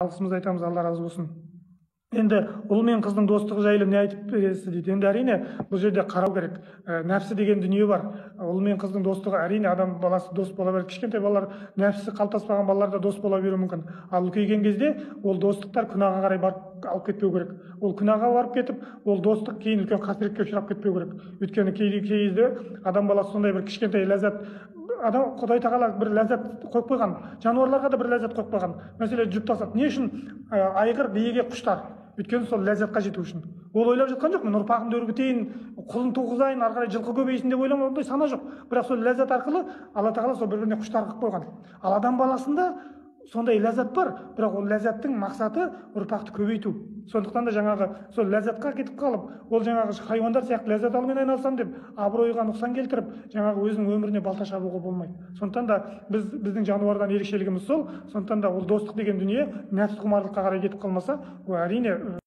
алғысымызды айтамыз, Алла разы болсын. Енді ұл мен қыздың достығы жайлы не айтып бересіз дейді. Енді әрине бұл жерде қарау керек. Нәпсі деген дүние бар. Ұл мен қыздың достығы, әрине адам баласы дос бола береді. Кішкентай балалар, нәпсісі қалыптаспаған балалар да дос бола беруі мүмкін. Ал үлкейген кезде ол достықтар күнәға қарай барып алып кетпеу керек. Ол күнәға барып кетіп, ол достық кейін үлкен қасіретке ұшырап кетпеу керек. Өйткені кейде адам баласы сондай бір кішкентай ләззат, адам Құдай тағала бір ләззат қойып қойған, жануарларға да бір ләззат қойып қойған. Мәселен, жұп тастап, не үшін айғыр, биеге, құштар? Өйткені сол ләззатқа жету үшін. Ол ойлап жатқан жоқ, мен ұрпағымды өрбітейін, құлын туғызайын, ары қарай жылқы көбейсін деп ойламаған, ондай сана жоқ. Бірақ сол ләззат арқылы Алла тағала сол бір-біріне құштар қылып қойған. Ал адам баласында сондай ләззат бар, бірақ ол ләззаттың мақсаты ұрпақты көбейту. Сондықтан да жаңағы сол ләззатқа кетіп қалып, ол жаңағы хайуандар сияқты ләззат алумен айналысам деп, абыройға нұқсан келтіріп, жаңағы өзінің өміріне балта шабуға болмайды. Сондықтан да біздің жануардан ерекшелігіміз сол. Сондықтан да ол достық деген дүние нәпсі құмарлыққа қарай кетіп қалмаса, ол әрине